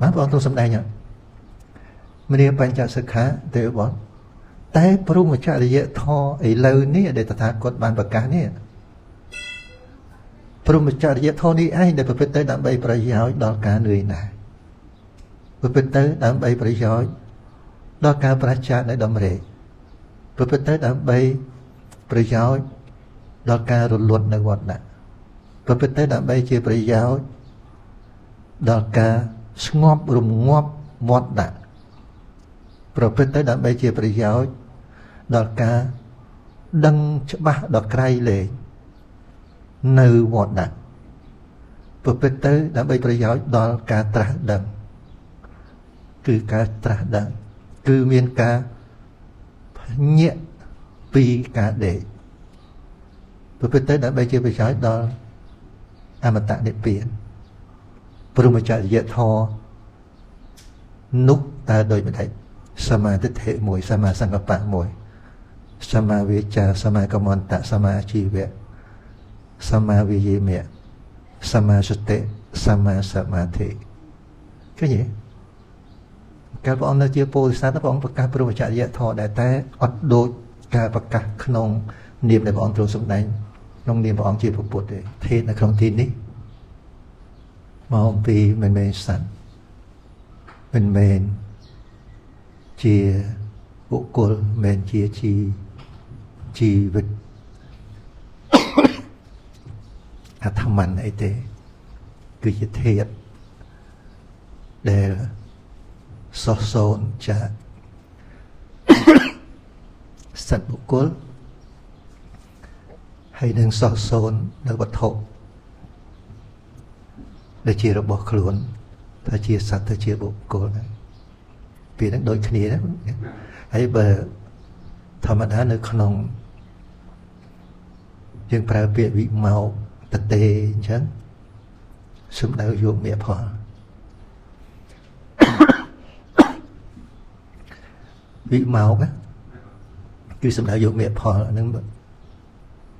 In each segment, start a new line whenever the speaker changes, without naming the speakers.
បានបងទូសំដែងមនីបញ្ចសិក្ខាទេវបុត្រតែព្រមចរិយធម៌ឥឡូវនេះដែលតថាគតបានប្រកាសនេះព្រមចរិយធម៌នេះឯងដែលប្រព្រឹត្តទៅដើម្បីប្រយោជន៍ដល់ការនឿយណាយប្រព្រឹត្តទៅដើម្បីប្រយោជន៍ដល់ការប្រជានៅដំណេកប្រព្រឹត្តទៅដើម្បីប្រយោជន៍ដល់ការរលត់នៅវត្តដាក់ប្រព្រឹត្តទៅដើម្បីជាប្រយោជន៍ដល់ការស្ងប់រងាប់វត្តដាក់ប្រព្រឹត្តទៅដើម្បីជាប្រយោជន៍ដល់ការដឹងច្បាស់ដល់ក្រៃលែងនៅវត្តដាក់ប្រព្រឹត្តទៅដើម្បីប្រយោជន៍ដល់ការត្រាស់ដឹងគឺការត្រាស់ដឹងគឺមានការញាក់ពីការដេកប្រព្រឹត្តទៅដើម្បីជាប្រយោជន៍ដល់អមតៈនិព្វានព្រមចរិយធម៌នោះតើដូចម្ដេចសមាទិដ្ឋិមួយសមាសង្កប្បៈមួយសមាវាចាសមាកមន្តៈសមាជីវៈសមាវិយមៈសមាសតិសមាសមាធិឃើញទេកាលព្រះអង្គនៅជាពោធិសត្វព្រះអង្គប្រកាសព្រមចរិយធម៌ដែរតែអត់ដូចការប្រកាសក្នុងនាមដែលព្រះអង្គទ្រង់សម្ដែងក្នុងនាមព្រះអង្គជាពុទ្ធទេធេតុនៅក្នុងទីនេះមកអំពីមិនមែនសត្វមិនមែនជាបុគ្គលមិនជាជីវិតអាត្មានអីទេគឺជាធាតុដែលសោះសូនចាសត្វបុគ្គលហើយនឹងសោះសូននៅវត្ថុដែលជារបស់ខ្លួនថាជាសត្វទៅជាបុគ្គលហ្នឹងពីហ្នឹងដូចគ្នាណាហើយបើធម្មតានៅក្នុងយើងប្រើពាក្យវិមោកតេអញ្ចឹងសំដៅយកមេផលវិមោកគឺសំដៅយកមេផលហ្នឹង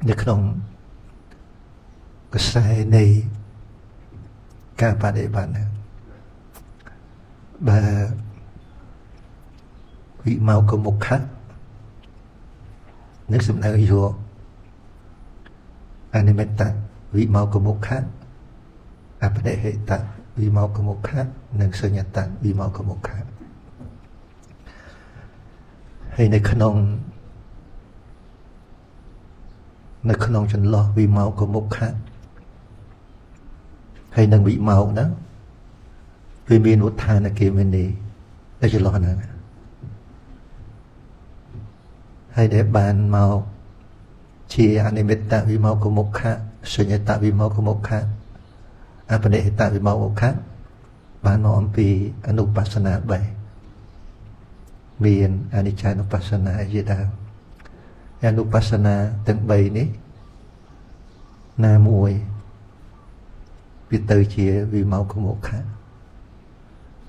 នៅក្នុងកសែនៃការបដិបត្តិហ្នឹងបើវិមោកមុខៈនឹងសំដៅយកអនិមិត្តវិមោកមុខៈអបនិហេតវិមោកមុខៈនិងសញ្ញតវិមោកមុខៈហើយនៅក្នុងចន្លោះវិមោកមុខៈហើយនឹងវិមោកហ្នឹងវាមានឧទ្ធានគេមេនីដែលចន្លោះហ្នឹងហើយដែលបានមកជាអនិមិត្តវិមោកមុខៈសញ្ញតវិមោកមុខៈអបនិហេតវិមោកមុខៈបានមកអំពីអនុបស្សនា3មានអនិច្ចានុបស្សនាជាដើមអនុបស្សនាទាំង3នេះណាមួយវាទៅជាវិមោកមុខៈ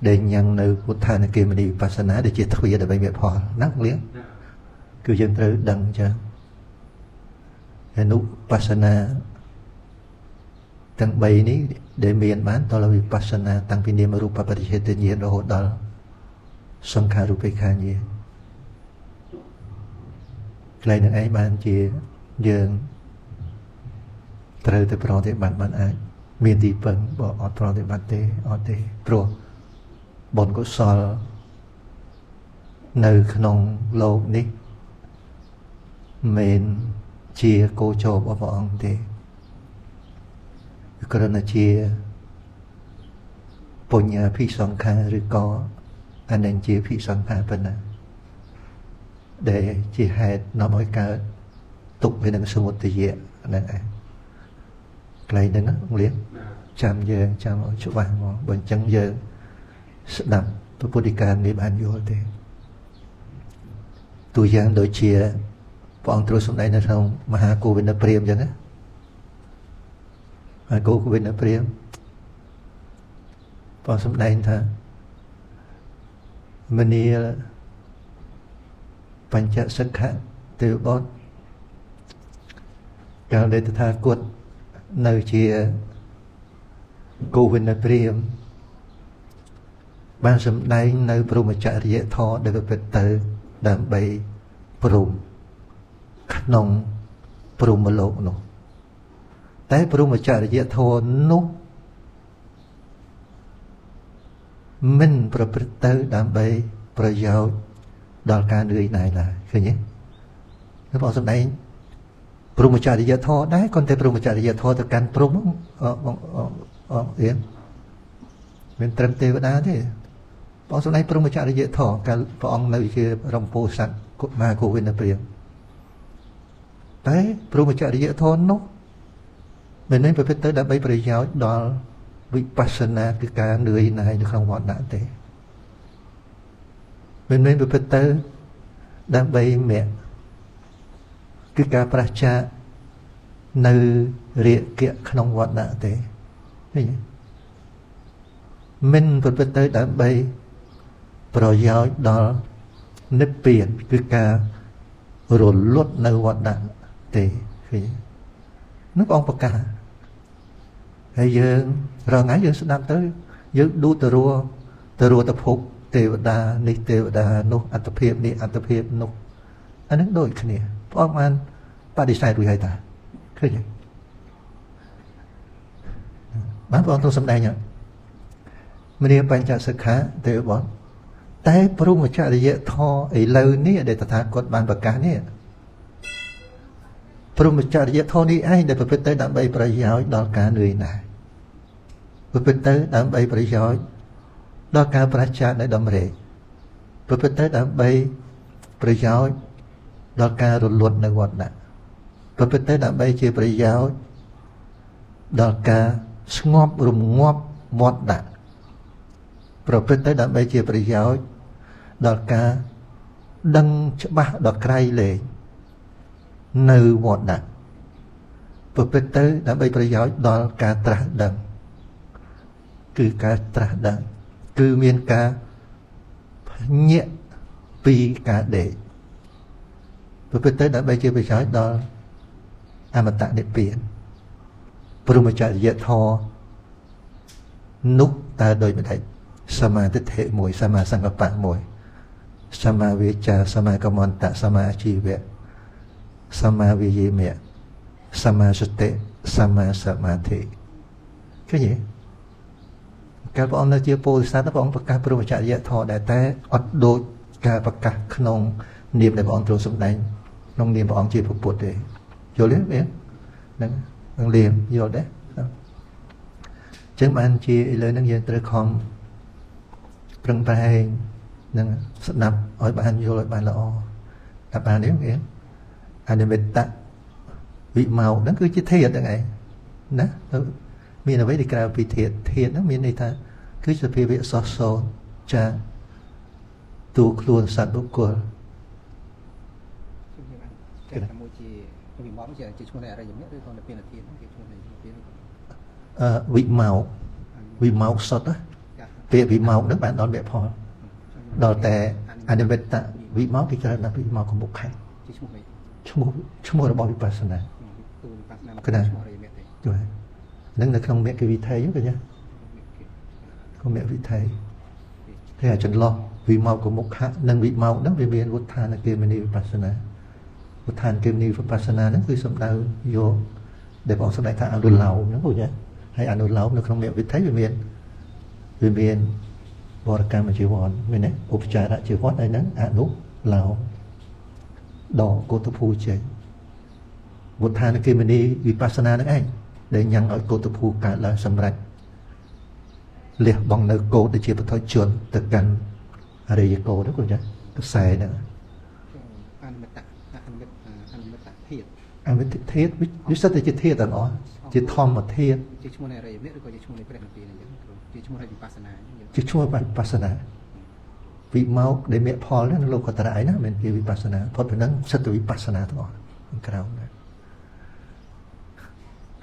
ដែលញ៉ាំងនៅពុទ្ធានគេមនីវិបស្សនាដែលជាទ្វារដើម្បីមានផលណាលៀងគឺយើងត្រូវដឹងចឹងអនុបស្សនាទាំង3នេះដែលមានបានតលវិបស្សនាតាំងពីនាមរូបបរិច្ឆេទញ្ញាណរហូតដល់សង្ខាររូបេក្ខាញ្ញាណកន្លែងនឹងឯងបានជាយើងត្រូវទៅប្រតិបត្តិបានអាចមានទីពឹងបើអត់ប្រតិបត្តិទេអត់ទេព្រោះបុណ្យកុសលនៅក្នុងលោកនេះមិនជាគោចររបស់ព្រះអង្គទេគ្រាន់តែជាបុញ្ញាភិសង្ខារឬក៏អនិញ្ជាភិសង្ខារប៉ុណ្ណាដែលជាហេតុនាំឲ្យកើតទុក្ខវានឹងសមុទយៈហ្នឹងឯងកន្លែងហ្នឹងលៀងចាំយើងចាំឲ្យច្បាស់មកបើអញ្ចឹងយើងស្ដាប់ពុទ្ធិកានេះបានយល់ទេទូយ៉ាងដូចជាព្រះអង្គទ្រង់សម្ដែងនៅក្នុងមហាគោវិនព្រាហ្មណ៍អញ្ចឹងណាមហាគោវិនព្រាហ្មណ៍ព្រះសម្ដែងថាមនីបញ្ចសិក្ខៈទេវបុត្រកាលដែលតថាគតនៅជាគោវិនព្រាហ្មណ៍ ban sầm đáy nơi prum mà chạy dễ thọ để bật tới đam bay prum nông prum mà lộ nôแต่พระมจริยธรรมนุមិនប្រព្រឹត្តទៅដើម្បីប្រយោជន៍ដល់ការនឿយណាយឡើយឃើញទេនៅបងសំដែងព្រមចរិយធម៌ដែរគាត់តែព្រមចរិយធម៌ទៅកាន់ព្រំអៀនមានត្រឹមទេវតាទេបងសំដែងព្រមចរិយធម៌កាលព្រះអង្គនៅជារំពោធិសត្វគុមារគោវិនព្រាមតែព្រមចរិយធម៌នោះមិនមែនប្រព្រឹត្តទៅដើម្បីប្រយោជន៍ដល់វិបស្សនាគឺការនឿយណាយនៅក្នុងវត្តដាក់ទេមិនមែនប្រព្រឹត្តទៅដើម្បីមគ្គគឺការប្រឆាចនៅរាគៈក្នុងវត្តដាក់ទេឃើញទេមិនប្រព្រឹត្តទៅដើម្បីប្រយោជន៍ដល់និព្វានគឺការរលត់នៅវត្តដាក់ទេឃើញទេនោះព្រះអង្គប្រកាសហើយយើងរងថ្ងៃយើងស្ដាប់ទៅយើងឌូទៅរទៅភពទេវតានេះទេវតានោះអត្តភាពនេះអត្តភាពនោះអានឹងដូចគ្នាព្រះអង្គបានបដិសេធរួចហើយតាឃើញទេបានព្រះអង្គទ្រង់សម្ដែងមនាបញ្ចសិក្ខាទេវបុត្រតែព្រមចរិយធម៌ឥឡូវនេះដែលតថាគតបានប្រកាសនេះព្រមចរិយធម៌នេះឯងដែលប្រព្រឹត្តទៅដើម្បីប្រយោជន៍ដល់ការនឿយណាយប្រព្រឹត្តទៅដើម្បីប្រយោជន៍ដល់ការប្រឆាចនៅដំរេកប្រព្រឹត្តទៅដើម្បីប្រយោជន៍ដល់ការរលត់នៅវត្តដាក់ប្រព្រឹត្តទៅដើម្បីជាប្រយោជន៍ដល់ការស្ងប់រងាប់វត្តដាក់ប្រព្រឹត្តទៅដើម្បីជាប្រយោជន៍ដល់ការដឹងច្បាស់ដល់ក្រៃលែងនៅវត្តដាក់ប្រព្រឹត្តទៅដើម្បីប្រយោជន៍ដល់ការត្រាស់ដឹងគឺការត្រាស់ដឹងគឺមានការញាក់ពីការដេកប្រព្រឹត្តទៅដើម្បីជាប្រយោជន៍ដល់អមតៈនិព្វានព្រមចរិយធម៌នោះតើដោយមិនដេចសមាទិដ្ឋិមួយសមាសង្កប្បៈមួយសមាវាចាសមាកមន្តៈសមាអាជីវៈសមាវិយមៈសមាសតិសមាសមាធិឃើញទេកាលព្រះអង្គនៅជាពោធិសត្វព្រះអង្គប្រកាសព្រមចរិយធម៌ដែរតែអត់ដូចការប្រកាសក្នុងនាមដែលព្រះអង្គទ្រង់សម្ដែងក្នុងនាមព្រះអង្គជាពុទ្ធទេយល់ទេមានហ្នឹងនឹងលៀមយល់ដែរអញ្ចឹងបានជាឥឡូវហ្នឹងយើងត្រូវខំប្រឹងប្រែងនឹងស្ដាប់ឲ្យបានយល់ឲ្យបានល្អតែបាននេះមានអនិមិត្តវិមោកហ្នឹងគឺជាធាតុហ្នឹងឯងណាមានអ្វីដែលក្រៅពីធាតុហ្នឹងមានន័យថាគឺសភាវៈសោះសោចាទូខ្លួនសត្វបុគ្គល
តែមួយជាវិមោកជាឈ្មោះនៃអរិយមគ្គឬក៏នៅពេលធាតុហ្នឹងគេឈ្មោះនៃពេល
វិមោកសុទ្ធពាក្យវិមោកហ្នឹងបានដល់មគ្គផលដល់តែអនិមិត្តវិមោកគេច្រើនណាស់វិមោកកមុខខែ
ជាឈ្មោះនៃ
ឈ្មោះរបស់វិបស្សនា
ទូវិបស្សនាឈ្មោះអរិយមគ្គទេ
ហ្នឹងនៅក្នុងមគ្គវិថីហ្នឹងឃើញទេក្នុងមគ្គវិថីតែចន្លោះវិមោកកមុខខៈនិងវិមោកហ្នឹងវាមានវុទ្ធានគេមនីវិបស្សនាវុទ្ធានគេមនីវិបស្សនាហ្នឹងគឺសំដៅយកដែលបងសម្ដែងថាអនុឡោមហ្នឹងឃើញទេហើយអនុឡោមនៅក្នុងមគ្គវិថីវាមានបរកម្មជីវ័នមែនទេឧបចារជីវ័នហើយហ្នឹងអនុឡោមដកកោតភូចេញវុទ្ធានគេមនីវិបស្សនាហ្នឹងឯងដែលញ៉ាំងឲ្យកោតភូកើតឡើងសម្រេចលះបង់នៅកោតដែលជាបឋមជនទៅកាន់អរិយកោតហ្នឹងចាខ្សែហ្នឹង
អនុមត្តធាតុ
អនុមត្តធាតុវាសិតតែជាធាតុទាំងអស់ជាធម្មធាតុ
ជាឈ្មោះនៃអរិយមគ្គឬក៏ជាឈ្មោះនៃព្រះនិព្វានអញ្ចឹងជាឈ្មោះនៃវិបស្សនា
ជាឈ្មោះវិបស្សនាវិមោកដែលមគ្គផលហ្នឹងនៅលោកកតរៃណាមិនជាវិបស្សនាផុតពីហ្នឹងសិតតែវិបស្សនាទាំងអស់ក្រៅណា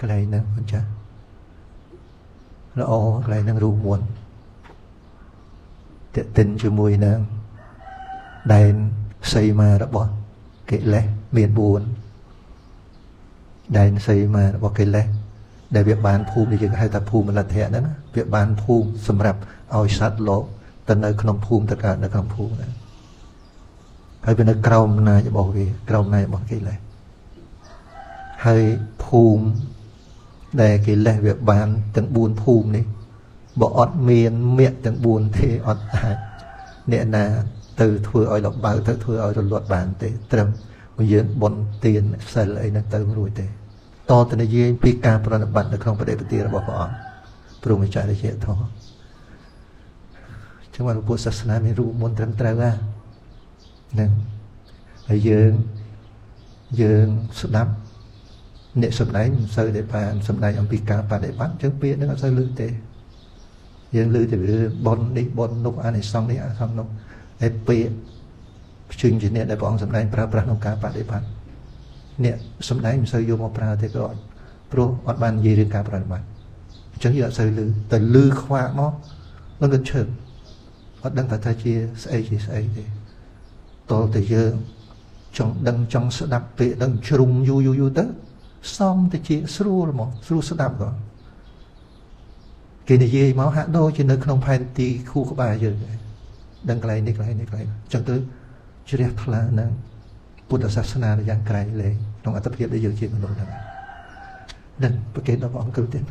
កន្លែងហ្នឹងអញ្ចឹងល្អកន្លែងហ្នឹងរូបមុនតេតិនជាមួយនឹងដែនសីមារបស់កិលេសមាន4ដែនសីមារបស់កិលេសដែលវាបានភូមិដែលយើងហៅថាភូមិលទ្ធៈហ្នឹងវាបានភូមិសម្រាប់ឲ្យសត្វលោក ទៅនៅក្នុងភូមិទៅកើតនៅក្នុងភូមិណាហើយវានៅក្រោមអំណាចរបស់វាក្រោមអំណាចរបស់កិលេសហើយភូមិដែលកិលេសវាបានទាំង4ភូមិនេះបើអត់មានមគ្គទាំង4ទេអត់អាចអ្នកណាទៅធ្វើឲ្យលបើទៅធ្វើឲ្យរលត់បានទេត្រឹមមកយើងបន់ទានសិលអីហ្នឹងទៅរួចទេតទៅនិយាយពីការប្រណិប័តនៅក្នុងបដិបទារបស់ព្រះអង្គព្រមចរិយាធម៌ចឹងមកពុទ្ធសាសនាមានរូបមន្តត្រឹមត្រូវហ្នឹងហើយយើងស្ដាប់អ្នកសម្ដែងមិនសូវតែបានសម្ដែងអំពីការបដិបត្តិចឹងពាក្យហ្នឹងអត់សូវឮទេយើងឮតែរឿងបន់នេះបន់នោះអានិសង្ឃនេះអានិសង្ឃនោះហើយពាក្យព្យញ្ជនៈដែលព្រះអង្គសម្ដែងប្រើប្រាស់ក្នុងការបដិបត្តិអ្នកសម្ដែងមិនសូវយកមកប្រើទេក៏អត់ព្រោះអត់បាននិយាយរឿងការប្រតិបត្តិអញ្ចឹងយើងអត់សូវឮតែឮខ្វាក់មកនឹងក៏ឈឺអត់ដឹងថាជាស្អីជាស្អីទេតលតែយើងចង់ដឹងចង់ស្ដាប់ពាក្យដឹងជ្រុំយូរទៅសំទៅជាស្រួលហ្មងស្រួលស្ដាប់ក៏គេនិយាយមកហាក់ដូចជានៅក្នុងផែនទីខួរក្បាលយើងដឹងកន្លែងនេះកន្លែងនេះកន្លែងអញ្ចឹងទៅជ្រះថ្លានឹងពុទ្ធសាសនាយ៉ាងក្រៃលែងក្នុងអត្តភាពដែលយើងជាមនុស្សហ្នឹងនឹងប្រកេតដល់ព្រះអង្គគ្រូទៀត